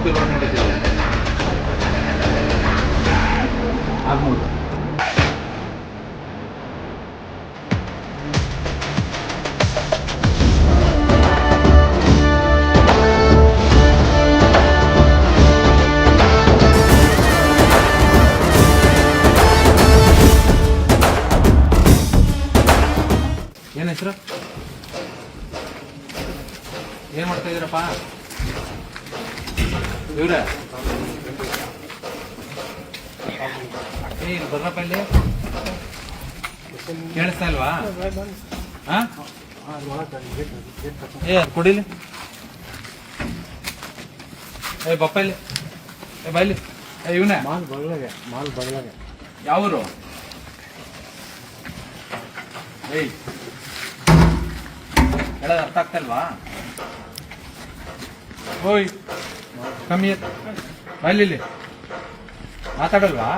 ಮೂಟೆ ಲೋಡ್ ಮಾಡಿದ್ದೀವಿ. 600. ಏನು ಹೆಸರು? ಏನು ಮಾಡ್ತಾ ಇದ್ದೀರಪ್ಪ ಇವ್ರೆ? ಏನು ಬರ್ರಪ್ಪ ಇಲ್ಲಿ, ಕೇಳಿಸ್ತಾ ಇಲ್ವಾ? ಹಾಂ ಕೊಡಿಲಿ. ಬಪ್ಪ ಇಲ್ಲಿ, ಬಾಯ್ಲಿ. ಇವನೇ ಮಾಲ್ ಬಗ್ಲಾಗೆ ಯಾವರು? ಹೇಳೋದು ಅರ್ಥ ಆಗ್ತಾ ಇಲ್ವಾ? ಓಯ್ ಕಮ್ಮಿ ಬಾಯ್ಲಿ, ಮಾತಾಡಲ್ವಾ?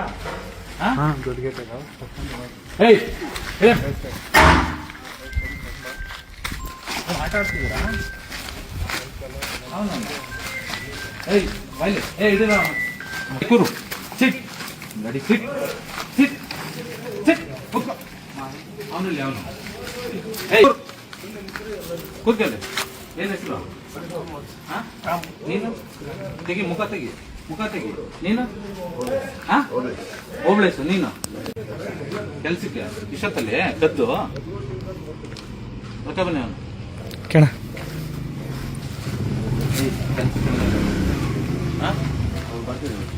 ದೊಡ್ಡ ಗೇಟ್ ಮಾತಾಡ್ತಿದ್ದೀರಾ? ಅವನು ಬಾಯ್ಲಿ ಇದು ಕೂರು, ಸಿಟ್ ನಡಿ, ಸಿಟ್ ಸಿಟ್ ಸಿಟ್ ಅವನಲ್ಲಿ ಅವನು ಕೂತ್ಕೊಳ್ಳಿ. ಏನು ಹೆಸರು? ನೀನು ತೆಗಿ, ಮುಖ ತೆಗಿ. ನೀನು ಹೋಬಳೇಸು. ನೀನು ಕೆಲ್ಸಕ್ಕೆ ಇಷ್ಟೊತ್ತಲ್ಲಿ ಕದ್ದು ರೊಕ್ಕ ಬನ್ನಿ ಅವನು ಕೇಳ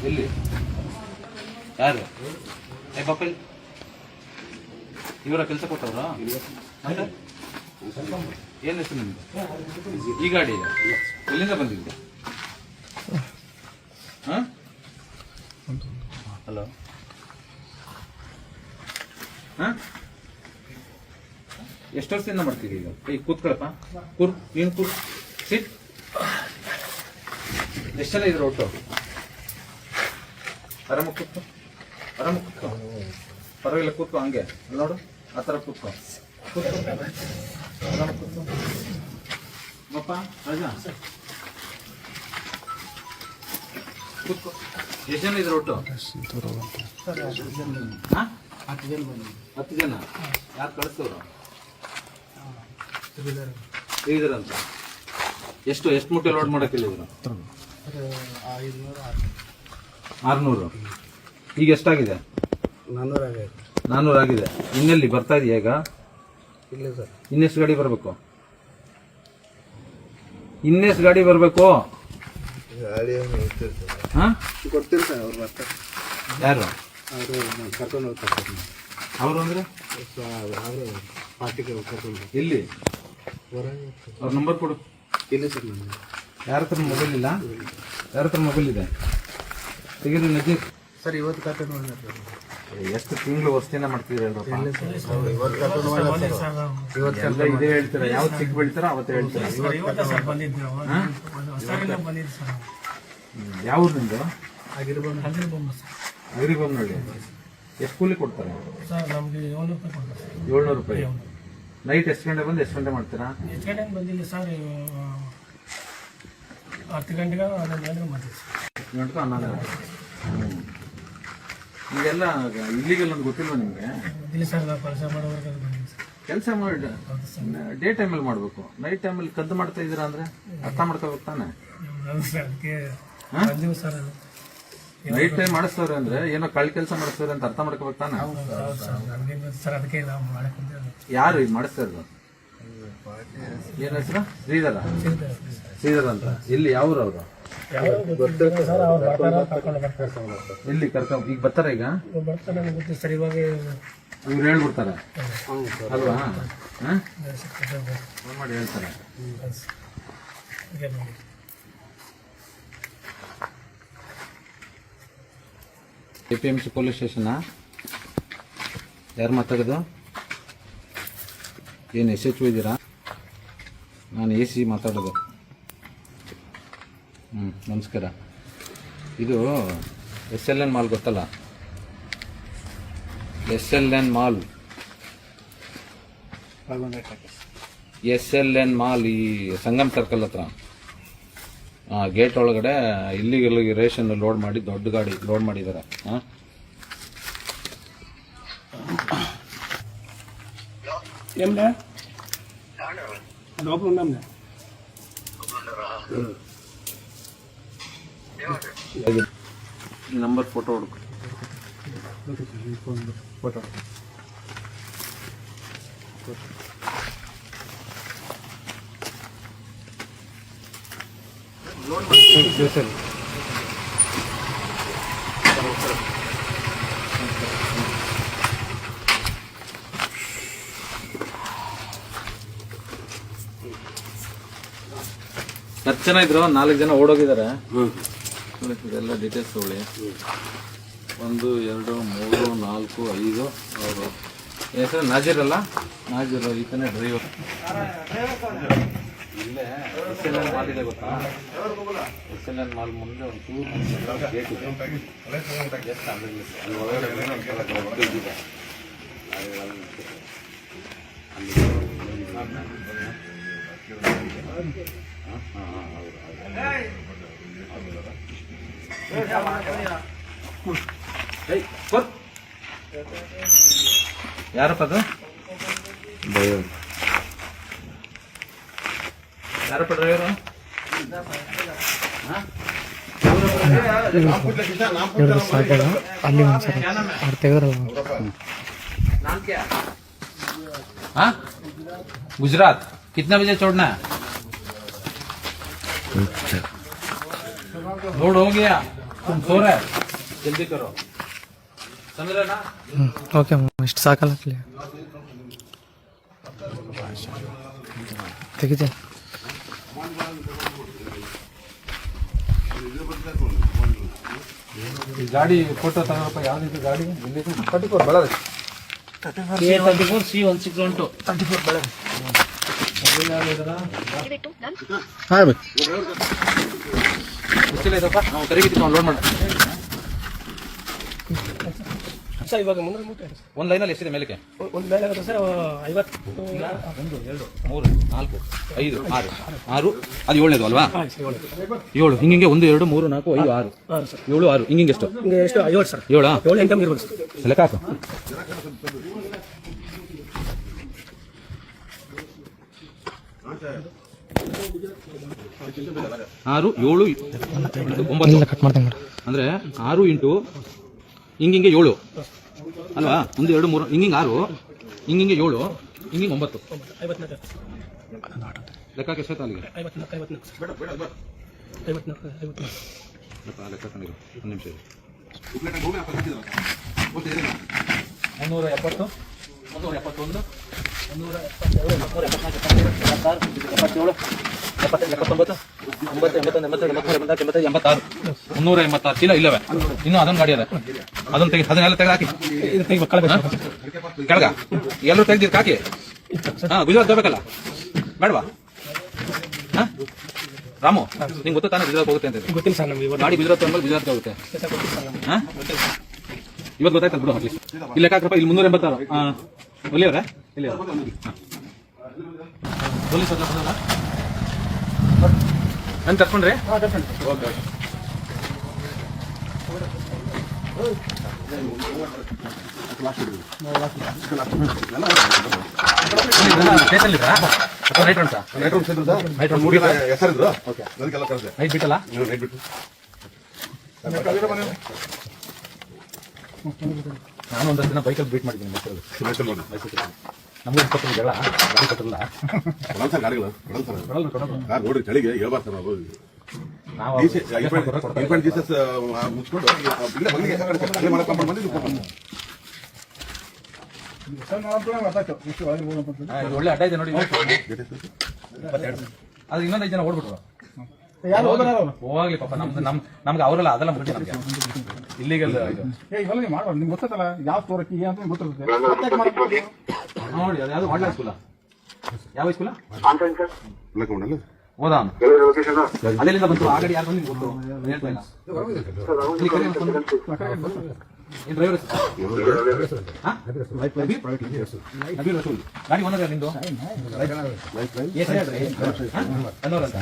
ಎಲ್ಲಿ ಯಾರು? ಪಾಪ ಇವರ ಕೆಲಸ ಕೊಟ್ಟವ್ರ? ಏನು ಹೆಸರು ನಿಮ್ದು? ಈ ಗಾಡಿ ಎಲ್ಲಿಂದ ಬಂದಿದ್ದೆ? ಹಲೋ, ಎಷ್ಟು ವರ್ಷದಿಂದ ಮಾಡ್ತೀರಿ ಈಗ? ಕೂತ್ಕೊಳಪ್ಪ, ನೀನು ಕೂರ್, ಸಿಟ್. ಎಷ್ಟು ಜನ ಇದ್ರು ಒಟ್ಟು? ಆರಾಮ ಕೂತ್ಕೊ, ಪರವಾಗಿಲ್ಲ, ಕೂತ್ಕೊ. ಹಂಗೆ ನೋಡು, ಆ ಥರ ಕೂತ್ಕೊ. ಆರಾಮ ಕೂತ್ಕೊ. ಬಪ್ಪ ರಾಜಾ ಕೂತ್ಕೊ. ಎಷ್ಟು ಜನ ಇದ್ರು ಒಟ್ಟು? 10 ಜನ. ಯಾರು ಕಳಿಸ್ತವ್ರು? ಅಂತ. ಎಷ್ಟು ಮೂಟೆ ಲೋಡ್ ಮಾಡಕ್ಕಿಲ್ಲ? 600. ಈಗ ಎಷ್ಟಾಗಿದೆ? 400 ಆಗಿದೆ. ಇನ್ನೆಲ್ಲಿ ಬರ್ತಾ ಇದೆಯಾ ಈಗ? ಇಲ್ಲ ಸರ್. ಇನ್ನೆಷ್ಟು ಗಾಡಿ ಬರಬೇಕು? ಕೊಡ್ತೀರಿ ಸರ್, ಅವ್ರು ಬರ್ತಾರೆ. ಯಾರು ಕರ್ಕೊಂಡು ಹೋಗ್ತಾರೆ. ಅವರು ಅಂದ್ರೆ ಪಾರ್ಟಿಗೆ ಕರ್ಕೊಂಡು ಎಲ್ಲಿ? ಅವ್ರ ನಂಬರ್ ಕೊಡು. ಇಲ್ಲ ಸರ್, ನಾನು ಯಾರ ಹತ್ರ ಮೊಬೈಲ್ ಇಲ್ಲ? ಯಾರ ಹತ್ರ ಮೊಬೈಲ್ ಇದೆ? ತೆಗೀರಿ ನಜೀರ್ ಸರ್. ಇವತ್ತು ಕರ್ಕೊಂಡು ಹೋಗಿ ಎಷ್ಟು ತಿಂಗಳು ವರ್ಷದಿಂದ ಮಾಡ್ತೀರ? ಇವತ್ತು ಇದೇ ಹೇಳ್ತೀರ? ಯಾವತ್ತು ಸಿಕ್ ಬೀಳ್ತಾರ ಅವತ್ತು ಹೇಳ್ತೀರ? ಯಾವ ಊರು ನಿಮ್ದು? ಅಗಿರಿಬೊಮ್ಮನಹಳ್ಳಿ. ಎಷ್ಟು ಕೂಲಿ ಕೊಡ್ತಾರೆ? 700 ರೂಪಾಯಿ. ನೈಟ್ ಎಷ್ಟು ಗಂಟೆ ಬಂದು ಎಷ್ಟು ಗಂಟೆ ಮಾಡ್ತೀರಾ? ಎಷ್ಟು ಗಂಟೆಗೆ ಬಂದಿಲ್ಲ ಸರ್, 10 ಗಂಟೆಗೆ 11 ಗಂಟೆಗೆ ಬಂದಿದೆ. 11 ಗಂಟೆ. ಈಗೆಲ್ಲ ಇಲ್ಲಿಗೆಲ್ಲ ಒಂದು ಗೊತ್ತಿಲ್ವಾ ನಿಮಗೆ? ಇಲ್ಲ ಸರ್, ನಾವು ಕೆಲಸ ಮಾಡೋವರೆಗೆ ಕೆಲಸ ಮಾಡಿ ಡೇ ಟೈಮಲ್ಲಿ ಮಾಡಬೇಕು. ನೈಟ್ ಟೈಮಲ್ಲಿ ಕದ್ದು ಮಾಡ್ತಾ ಇದ್ದೀರಾ ಅಂದರೆ ಅರ್ಥ ಮಾಡ್ಕೋಬೇಕು ತಾನೆ? ಅದಕ್ಕೆ ಸರ್, ನೈಟ್ ಟೈಮ್ ಮಾಡಿಸ್ತವ್ರೆ ಅಂದರೆ ಏನೋ ಕಳ್ಳ ಕೆಲಸ ಮಾಡಿಸ್ತವ್ರೆ ಅಂತ ಅರ್ಥ ಮಾಡ್ಕೋಬೇಕು ತಾನೆ? ಸರ್, ಅದಕ್ಕೆ ನಾವು ಮಾಡಕ್ಕೆ ಯಾರು ಇದು ಮಾಡಿಸ್ತಾ ಇರೋದು? ಏನು ಹೆಸರು? ಶ್ರೀಧರ ಅಂತ. ಇಲ್ಲಿ ಯಾವ್ರು ಅವರು? ಎಲ್ಲಿ ಕರ್ಕೊಂಡು ಈಗ ಬರ್ತಾರೆ? ಈಗ ಸರ್, ಇವಾಗ ಇವ್ರು ಹೇಳ್ಬಿಡ್ತಾರೆ ಅಲ್ವಾ? ಫೋನ್ ಮಾಡಿ ಹೇಳ್ತಾರೆ. APMC ಪೊಲೀಸ್ ಸ್ಟೇಷನಾ? ಯಾರು ಮಾತಾಡೋದು? ಏನು SHO ಇದ್ದೀರಾ? ನಾನು AC ಮಾತಾಡೋದು. ನಮಸ್ಕಾರ. ಇದು SLN ಮಾಲ್ ಗೊತ್ತಲ್ಲ? SLN ಮಾಲ್, SLN ಮಾಲ್ ಈ ಸಂಗಮ್ ಸರ್ಕಲ್ ಹತ್ರ. ಗೇಟ್ ಒಳಗಡೆ ಇಲ್ಲಿಗೆ ರೇಷನ್ ಲೋಡ್ ಮಾಡಿ ದೊಡ್ಡ ಗಾಡಿ ಲೋಡ್ ಮಾಡಿದ್ದಾರೆ. ನಂಬರ್ ಫೋಟೋ ಹುಡುಕು. Photo sir. ಹತ್ತು ಜನ ಇದ್ರು, 4 ಜನ ಓಡೋಗಿದ್ದಾರೆ. ಇದೆಲ್ಲ ಡೀಟೇಲ್ಸ್ ತಗೊಳ್ಳಿ. 1 2 3 4 5 ಅವರು ಹೆಸರು ನಾಜೀರ್ ಅಲ್ಲ? ನಾಜೀರ್ ಈತನೇ ಡ್ರೈವರ್. ಇಲ್ಲೇ SLN ಮಾಲ್ ಇದೆ ಗೊತ್ತಾ? SLN ಮಾಲ್ ಮುಂದೆ ಒಂದು ಚೂರು ಗೇಟ್ ಇದೆ. ಅಲ್ಲಿ ಒಳಗಡೆ ಇದೆ. ಯಾರಪ್ಪ ಅದು? ಯಾರಪ್ಪ ಡ್ರೈವರು? ಅಲ್ಲಿ ಒಂದ್ಸಲ ಅವ್ರು ತೆಗೆದ್ರಲ್ಲ. हाँ गुजरात कितने बजे छोड़ना है? लोड हो गया, तुम सो रहे, जल्दी करो, समझ रहे ना? ಓಕೆ ಇಷ್ಟು ಸಾಕಲ್ಲ ತೆಗಿತೀನಿ. ಗಾಡಿ ಫೋಟೋ ತಗೋಪ್ಪ. ಯಾವ್ದಿತ್ತು ಗಾಡಿ? 34 ಬಳ್ಳಾರಿ. K34C161 34 ಬಳ್ಳಾರಿ. ಹಾಂ ಗೊತ್ತಿಲ್ಲ ನಾವು ಕರಿಗಿದ್ದೀವಿ, ನಾವು ಲೋಡ್ ಮಾಡಿ ಸರ್. ಇವಾಗ ಮುಂದೆ ಒಂದು ಲೈನಲ್ಲಿ ಎಷ್ಟಿದೆ ಮೇಲಕ್ಕೆ? ಒಂದು ಮೇಲೆ ಆಗುತ್ತೆ ಸರ್ 50. 1 2 3 4 5 6 6 ಅದು 7ನೇದು ಅಲ್ವಾ? 7 ಹಿಂಗೆ 1 2 3 4 5 6 7 6 ಹಿಂಗೆ ಎಷ್ಟು? ಹಿಂಗೆ ಎಷ್ಟು? 7 ಸರ್. 7 7 8 ಇರ್ಬೋದು ಸರ್. ಲೆಕ್ಕ ಹಾಕು. ಆರು 7 9 ಕಟ್ ಮಾಡ್ತೀನಿ ಅಂದ್ರೆ 6 ಇಂಟು ಹಿಂಗಿಂಗೆ 7 ಅಲ್ವಾ? 1 2 3 ಹಿಂಗಿಂಗೆ 6 ಹಿಂಗಿಂಗೆ 7 ಹಿಂಗಿಂಗೆ 9. 54 ಲೆಕ್ಕಕ್ಕೆ ಎಷ್ಟೊತ್ತು ಅಲ್ಲಿಗೆ? 54 ಲೆಕ್ಕ ಕಂಡಿರು. ಒಂದು ನಿಮಿಷ ಇದೆ. 370 371 374 386 ಚೀಲ ಇಲ್ಲವೇ? ಇನ್ನೂ ಅದೊಂದು ಗಾಡಿ ಅದ, ಅದನ್ನ ತೆಗಿ, ಅದನ್ನೆಲ್ಲ ತೆಗೆದು ಹಾಕಿ ಕೆಳಗ ಎಲ್ಲರೂ ತೆಗ್ದಿದ್ದು ಹಾಕಿ. ಹಾ ಗುಜರಾತ್ ಹೋಗ್ಬೇಕಲ್ಲ, ಬೇಡವಾ? ಹಾ ರಾಮು, ನಿಂಗೆ ಗೊತ್ತಾ ತಾನೇ ಗುಜರಾತ್ ಹೋಗುತ್ತೆ ಅಂತ? ಗೊತ್ತಿಲ್ಲ ಸರ್ ನಮಗೆ. ಗಾಡಿ ಗುಜರಾತ್ ಅಂದ್ಮೇಲೆ ಗುಜರಾತ್ಗೆ ಹೋಗುತ್ತೆ. ಹಾ ಇವತ್ತು ಗೊತ್ತಾಯ್ತಲ್ಲ ಬಿಡು. ಅಟ್ಲೀಸ್ಟ್ ಇಲ್ಲಿ ಲೆಕ್ಕ ಹಾಕಪ್ಪ. ಇಲ್ಲಿ 386 ಒಲಿಯವ್ರೆ ಇಲ್ಲಿ ಪೊಲೀಸ್ ನಾನು ಕರ್ಕೊಂಡ್ರಿ? Okay night ಬಿಟ್ಟಲ್ಲ? ನಾನು ಒಂದಷ್ಟು ದಿನ ಬೈಕಲ್ಲಿ ಬೀಟ್ ಮಾಡಿದ್ದೀನಿ. ನಮಗೂ ಇಪ್ಪತ್ತು ಜಗಳ ಗಾಡಿ ಕೊಟ್ಟಿಲ್ಲ. ನೋಡ್ರಿ ಚಳಿಗೆ ಹೇಳ್ಬಾರ್ದು ನಾವು ಮುಚ್ಕೊಂಡು ಒಳ್ಳೆ ಅಡ್ಡ ಇದೆ ನೋಡಿ. ಆದ್ರೆ ಇನ್ನೊಂದು 5 ಜನ ಓಡ್ಬಿಟ್ರು. ಹೋಗ್ಲಿ ಪಾಪ, ನಮ್ಗೆ ಅವರೆಲ್ಲ ಅದೆಲ್ಲ ಮುಗಿಸಿ ನಮ್ಗೆ ಇಲ್ಲಿಗೆಲ್ಲ ಮಾಡ್ಬಾರ್ದು. ನಿಮ್ಗೆ ಗೊತ್ತಲ್ಲ ಯಾವ ಸ್ಟೋರಕ್ಕೆ ಏನು ಗೊತ್ತಿರುತ್ತೆ. ನೋಡಿ ಅದು ಯಾವ್ದು ಒಳ್ಳೆ ಸ್ಕೂಲ? ಯಾವ ಸ್ಕೂಲ ಹೋದ? ಅದೆಲ್ಲಿಂದ ಬಂತು ಆ ಗಾಡಿ? ಯಾರು ಬಂದು ಗೊತ್ತು ಹೇಳ್ತಾ ಇಲ್ಲ. ಏನ್ ಡ್ರೈವರ್ ನಬೀಲ್ ರಸೂಲ್ ಗಾಡಿ ಓನರ್ ನಿಂದು ಅನ್ನೋರ್ ಅಂತ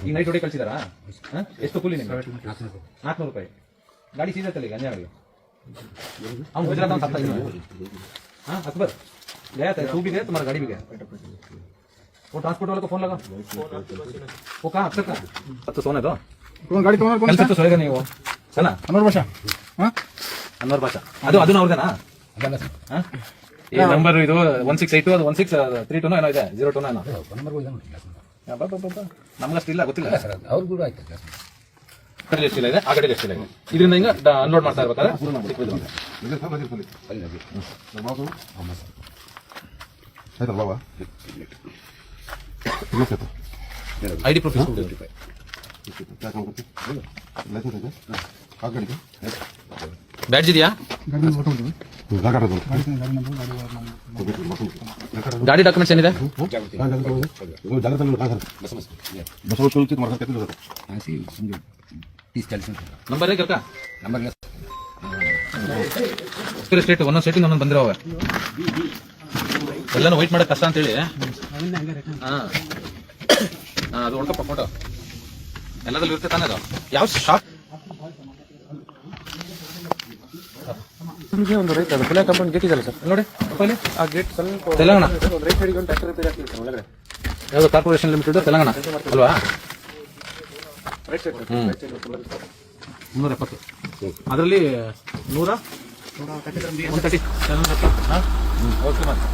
ಈಗ ನೈಟ್ ಹೊಡಿ ಕಳ್ಸಿದಾರಾ ಎಷ್ಟು ಕೂಲಿ ನಿಮ್ಗೆ 400 ರೂಪಾಯಿ ಗಾಡಿ ಸೀದತ್ತಲ್ಲ ಈಗ ಅನ್ಯಾರಿಗೆ हम गुजरात में सकता है हाँ अकबर गया था तू भी गया तुम्हारा गाड़ी भी गया वो ट्रांसपोर्ट वाले को फोन लगा वो कहाँ अक्सर कहाँ तो सोने दो कौन गाड़ी तुम्हारा कौन कल से तो सोएगा नहीं वो है ना अनवर भाषा हाँ ಅನ್ವರ್ ಭಾಷಾ ಅದು ಅವ್ರದೇನಾ ಈ ನಂಬರ್ ಇದು 1682 ಅದು 1632 ಏನೋ ಇದೆ 02 ಏನೋ ನಮ್ಗಷ್ಟಿಲ್ಲ ಗೊತ್ತಿಲ್ಲ ಅವ್ರು ಕೂಡ ಆಯ್ತು ಕಡೆ ಎಷ್ಟಿಲ್ಲ ಇದೆ ಆ ಕಡೆ ಎಷ್ಟಿಲ್ಲ ಇದೆ ಇದರಿಂದ ಹಿಂಗ ಅನ್ಲೋಡ್ ಮಾಡ್ತಾ ಇರ್ಬೇಕಾದ್ರೆ ಆಯ್ತಲ್ಲ ಬಾಬಾ ಐಡಿ ಪ್ರೂಫ್ ಲೈಸೆನ್ಸ್ ಇದೆ ಆ ಗಾಡಿಗೆ ಬ್ಯಾಡ್ಜ್ ಇದೆಯಾ ಗಾಡಿ ಡಾಕ್ಯುಮೆಂಟ್ಸ್ ಏನಿದೆ ನಂಬರ್ ಕರ್ಕ ಸ್ಟೇಟ್ ಒಂದೊಂದು ಸೆಟ್ಟಿಂಗ್ ಒಂದೊಂದು ಬಂದಿರೋ ಎಲ್ಲಾನು ವೈಟ್ ಮಾಡಕ್ ಕಷ್ಟ ಅಂತೇಳಿ ಅದು ಹೊಡ್ಕಪ್ಪ ಫೋಟೋ ಎಲ್ಲದಲ್ಲಿ ಇರುತ್ತೆ ತಾನೇ ಅದು ಯಾವ ಶಾಪ್ ಒಂದು ರೈಟ್ ಅದು ಫುಲ್ ಕಂಪೌಂಡ್ ಗೇಟ್ ಇದೆಯಲ್ಲ ಸರ್ ನೋಡಿ ಆ ಗೇಟ್ ಸ್ವಲ್ಪ ತೆಲಂಗಾಣ ಒಂದು ರೈಟ್ ಸೈಡ್ಗೆ ಒಂದು ಟ್ರ್ಯಾಕ್ಟರ್ ರಿಪೇರಿ ಆಗ್ತಿದೆ ಸರ್ ಒಳಗಡೆ ಯಾವುದು ಕಾರ್ಪೊರೇಷನ್ ಲಿಮಿಟೆಡ್ ತೆಲಂಗಾಣ ಅಲ್ವಾ ರೈಟ್ ಸೈಡ್ 370 ಅದರಲ್ಲಿ 130 ಓಕೆ ಮಾತಾ